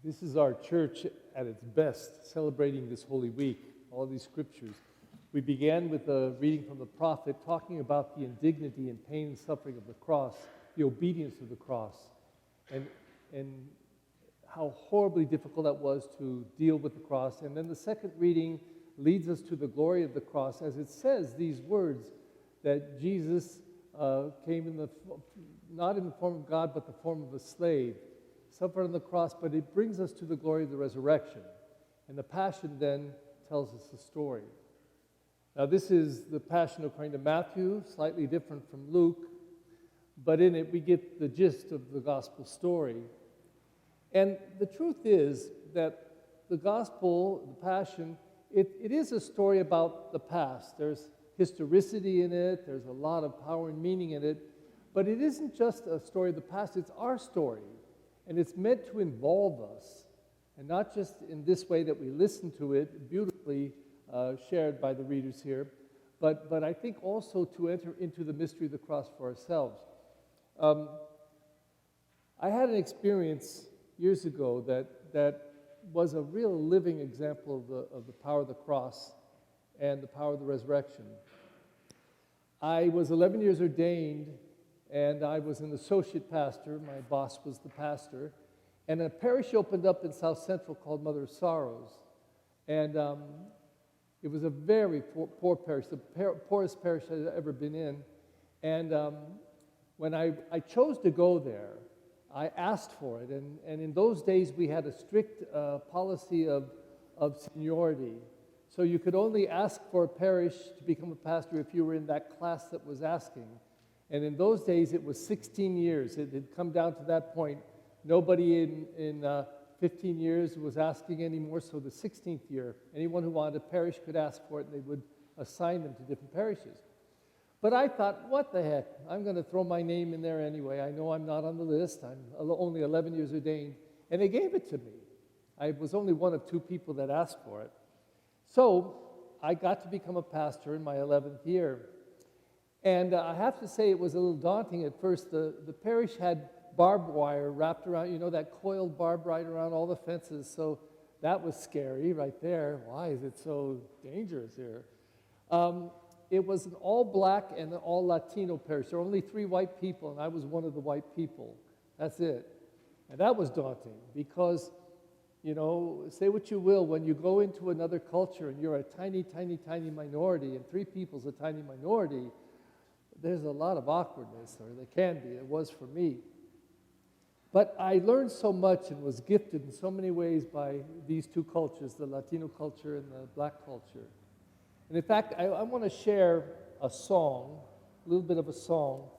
This is our church at its best, celebrating this Holy Week, all these scriptures. We began with a reading from the prophet talking about the indignity and pain and suffering of the cross, the obedience of the cross, and how horribly difficult that was to deal with the cross. And then the second reading leads us to the glory of the cross, as it says these words, that Jesus came not in the form of God, but the form of a slave, suffered on the cross, but it brings us to the glory of the resurrection. And the Passion then tells us the story. Now this is the Passion according to Matthew, slightly different from Luke, but in it we get the gist of the gospel story. And the truth is that the gospel, the Passion, it is a story about the past. There's historicity in it, there's a lot of power and meaning in it, but it isn't just a story of the past, it's our story. And it's meant to involve us, and not just in this way that we listen to it, beautifully shared by the readers here, but I think also to enter into the mystery of the cross for ourselves. I had an experience years ago that was a real living example of the power of the cross and the power of the resurrection. I was 11 years ordained, and I was an associate pastor. My boss was the pastor. And a parish opened up in South Central called Mother of Sorrows. And it was a very poor parish, the poorest parish I'd ever been in. And when I chose to go there, I asked for it. And in those days, we had a strict policy of seniority. So you could only ask for a parish to become a pastor if you were in that class that was asking. And in those days, it was 16 years. It had come down to that point. Nobody in 15 years was asking anymore, so the 16th year, anyone who wanted a parish could ask for it, and they would assign them to different parishes. But I thought, what the heck? I'm going to throw my name in there anyway. I know I'm not on the list. I'm only 11 years ordained. And they gave it to me. I was only one of two people that asked for it. So I got to become a pastor in my 11th year. And I have to say it was a little daunting at first. The parish had barbed wire wrapped around, that coiled barbed wire around all the fences. So that was scary right there. Why is it so dangerous here? It was an all black and an all Latino parish. There were only 3 white people, and I was one of the white people. That's it. And that was daunting because, say what you will, when you go into another culture and you're a tiny, tiny, tiny minority, and 3 people's a tiny minority, there's a lot of awkwardness, or there can be. It was for me. But I learned so much and was gifted in so many ways by these 2 cultures, the Latino culture and the black culture. And in fact, I want to share a song, a little bit of a song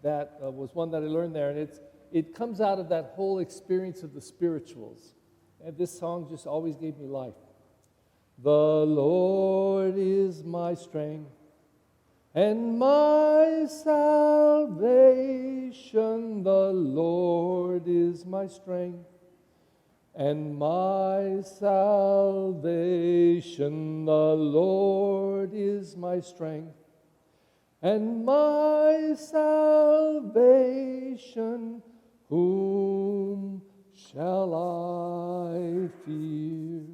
that was one that I learned there, and it comes out of that whole experience of the spirituals. And this song just always gave me life. The Lord is my strength and my salvation, the Lord is my strength and my salvation, the Lord is my strength and my salvation, whom shall I fear?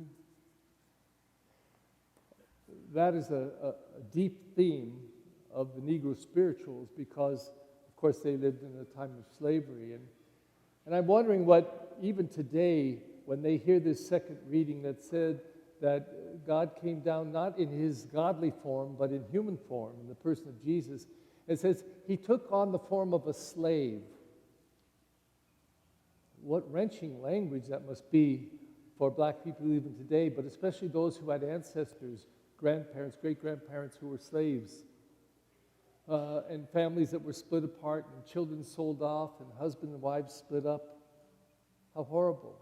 That is a deep theme of the Negro spirituals because, of course, they lived in a time of slavery. And I'm wondering what, even today, when they hear this second reading that said that God came down not in his godly form, but in human form, in the person of Jesus, it says he took on the form of a slave. What wrenching language that must be for black people even today, but especially those who had ancestors, grandparents, great-grandparents who were slaves. And families that were split apart and children sold off and husband and wives split up. How horrible.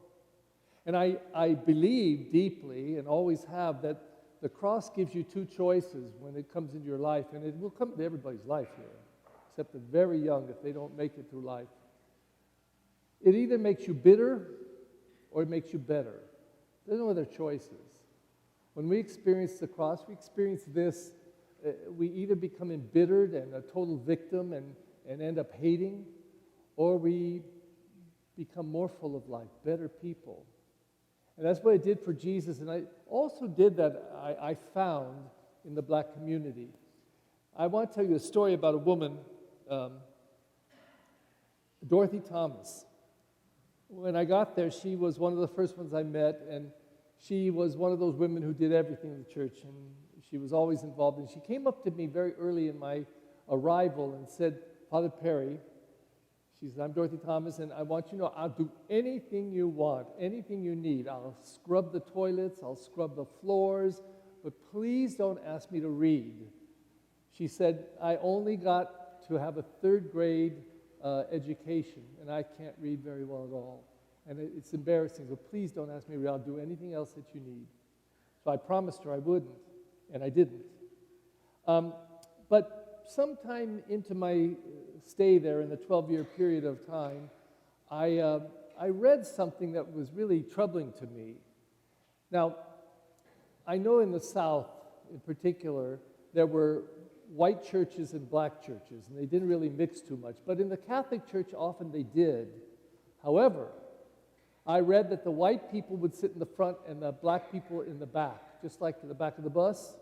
And I believe deeply and always have that the cross gives you 2 choices when it comes into your life, and it will come into everybody's life here, except the very young if they don't make it through life. It either makes you bitter or it makes you better. There's no other choices. When we experience the cross, we experience this. We either become embittered and a total victim and end up hating, or we become more full of life, better people. And that's what I did for Jesus. And I also did that, I found, in the black community. I want to tell you a story about a woman, Dorothy Thomas. When I got there, she was one of the first ones I met, and she was one of those women who did everything in the church, and she was always involved. And she came up to me very early in my arrival and said, Father Perry, she said, I'm Dorothy Thomas, and I want you to know I'll do anything you want, anything you need. I'll scrub the toilets, I'll scrub the floors, but please don't ask me to read. She said, I only got to have a third grade education, and I can't read very well at all. And it's embarrassing, so please don't ask me to read. I'll do anything else that you need. So I promised her I wouldn't, and I didn't. But sometime into my stay there in the 12-year period of time, I read something that was really troubling to me. Now, I know in the South, in particular, there were white churches and black churches, and they didn't really mix too much. But in the Catholic Church, often they did. However, I read that the white people would sit in the front and the black people in the back, just like in the back of the bus.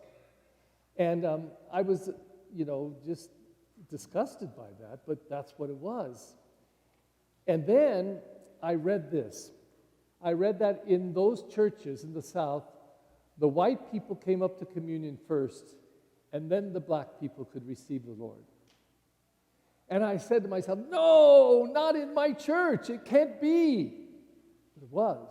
And I was, just disgusted by that, but that's what it was. And then I read this. I read that in those churches in the South, the white people came up to communion first, and then the black people could receive the Lord. And I said to myself, no, not in my church. It can't be. But it was.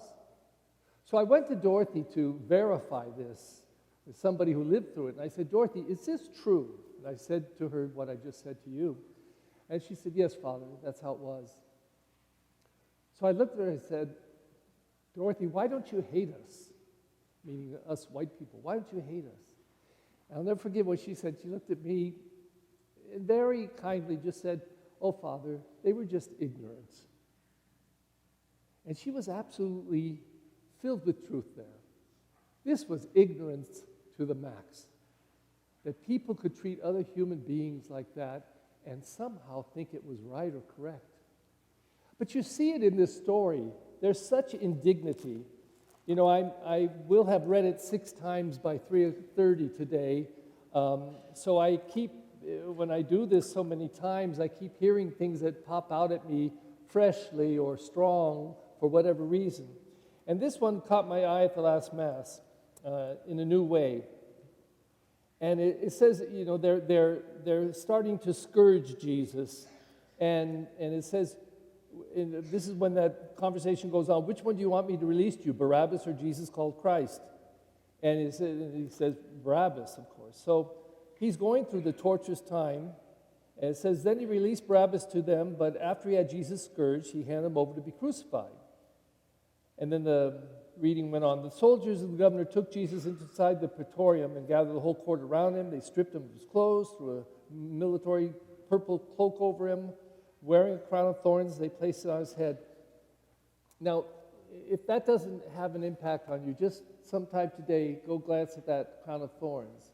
So I went to Dorothy to verify this with somebody who lived through it. And I said, Dorothy, is this true? And I said to her what I just said to you. And she said, yes, Father, that's how it was. So I looked at her and said, Dorothy, why don't you hate us? Meaning us white people. Why don't you hate us? And I'll never forget what she said. She looked at me and very kindly just said, oh, Father, they were just ignorant. And she was absolutely filled with truth there. This was ignorance to the max. That people could treat other human beings like that and somehow think it was right or correct. But you see it in this story. There's such indignity. I will have read it 6 times by 3:30 today. So I keep, when I do this so many times, I keep hearing things that pop out at me freshly or strong for whatever reason. And this one caught my eye at the last Mass in a new way. And it says, they're starting to scourge Jesus. And it says, this is when that conversation goes on, which one do you want me to release to you, Barabbas or Jesus called Christ? And he says, Barabbas, of course. So he's going through the torturous time. And it says, then he released Barabbas to them, but after he had Jesus scourged, he handed him over to be crucified. And then the reading went on. The soldiers of the governor took Jesus inside the praetorium and gathered the whole court around him. They stripped him of his clothes, threw a military purple cloak over him. Wearing a crown of thorns, they placed it on his head. Now, if that doesn't have an impact on you, just sometime today, go glance at that crown of thorns.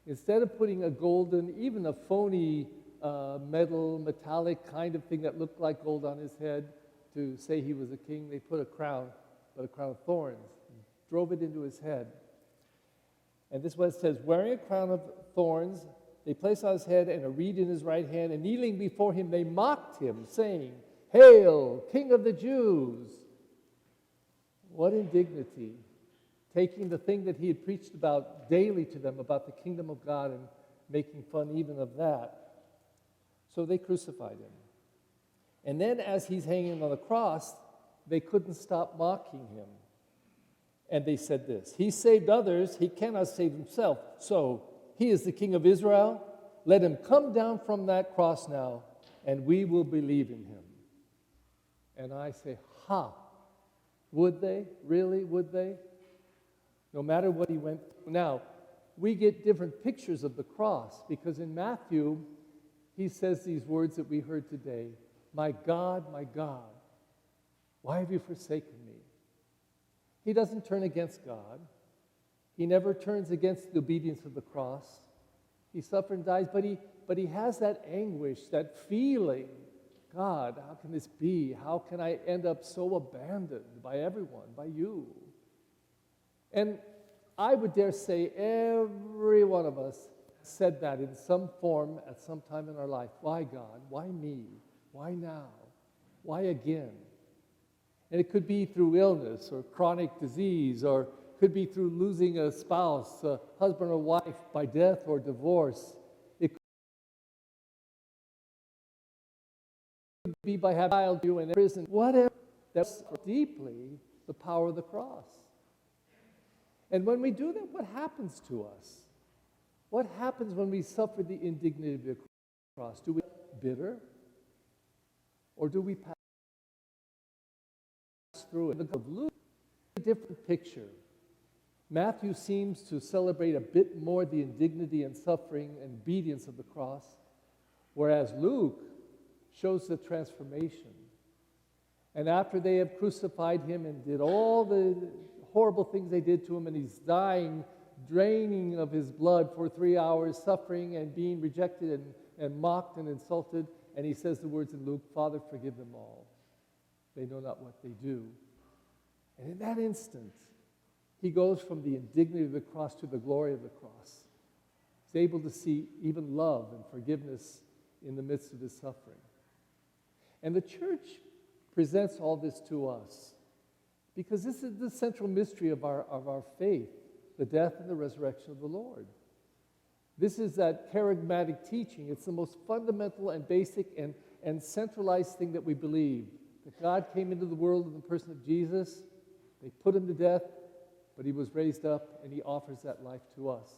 Instead of putting a golden, even a phony metal, metallic kind of thing that looked like gold on his head to say he was a king, they put a crown, but a crown of thorns, and drove it into his head. And this is what it says, wearing a crown of thorns, they placed on his head and a reed in his right hand, and kneeling before him, they mocked him, saying, Hail, King of the Jews! What indignity, taking the thing that he had preached about daily to them, about the kingdom of God, and making fun even of that. So they crucified him. And then as he's hanging on the cross, they couldn't stop mocking him. And they said this, he saved others, he cannot save himself. So he is the King of Israel. Let him come down from that cross now, and we will believe in him. And I say, ha! Would they? Really? Would they? No matter what he went through. Now, we get different pictures of the cross, because in Matthew, he says these words that we heard today. My God, why have you forsaken me? He doesn't turn against God. He never turns against the obedience of the cross. He suffers and dies, but he has that anguish, that feeling. God, how can this be? How can I end up so abandoned by everyone, by you? And I would dare say every one of us said that in some form at some time in our life. Why, God? Why me? Why now? Why again? And it could be through illness or chronic disease, or could be through losing a spouse, a husband or wife, by death or divorce. It could be by having a child you in prison, whatever. That's deeply the power of the cross. And when we do that, what happens to us? What happens when we suffer the indignity of the cross? Do we get bitter? Or do we pass through it? The book of Luke is a different picture. Matthew seems to celebrate a bit more the indignity and suffering and obedience of the cross, whereas Luke shows the transformation. And after they have crucified him and did all the horrible things they did to him, and he's dying, draining of his blood for 3 hours, suffering and being rejected and mocked and insulted, and he says the words in Luke, Father, forgive them all. They know not what they do. And in that instant, he goes from the indignity of the cross to the glory of the cross. He's able to see even love and forgiveness in the midst of his suffering. And the church presents all this to us because this is the central mystery of our faith, the death and the resurrection of the Lord. This is that charismatic teaching. It's the most fundamental and basic and centralized thing that we believe. That God came into the world in the person of Jesus. They put him to death, but he was raised up, and he offers that life to us.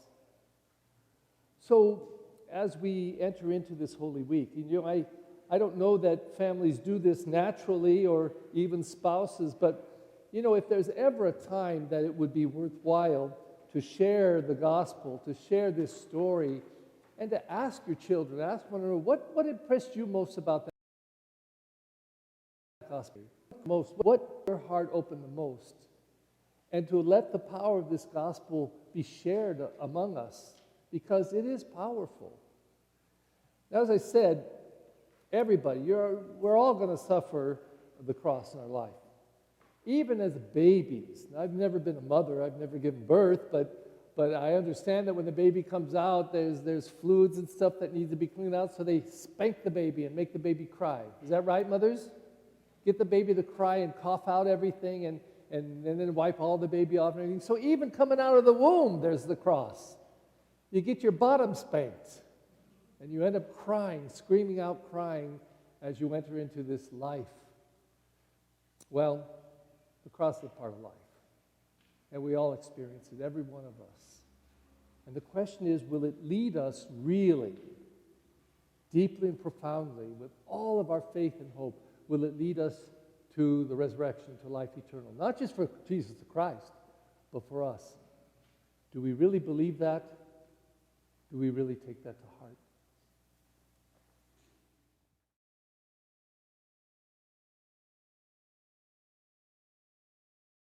So as we enter into this Holy Week, I don't know that families do this naturally or even spouses, but if there's ever a time that it would be worthwhile to share the gospel, to share this story, and to ask your children, ask one another, what impressed you most about that gospel? What your heart opened the most? And to let the power of this gospel be shared among us, because it is powerful. Now, as I said, everybody, we're all going to suffer the cross in our life. Even as babies. Now, I've never been a mother, I've never given birth, but I understand that when the baby comes out, there's fluids and stuff that need to be cleaned out, so they spank the baby and make the baby cry. Is that right, mothers? Get the baby to cry and cough out everything and then wipe all the baby off and everything. So even coming out of the womb, there's the cross. You get your bottom spanked, and you end up crying, screaming out, crying as you enter into this life. Well, the cross is a part of life, and we all experience it, every one of us. And the question is, will it lead us really, deeply and profoundly, with all of our faith and hope, will it lead us to the resurrection, to life eternal? Not just for Jesus Christ, but for us. Do we really believe that? Do we really take that to heart?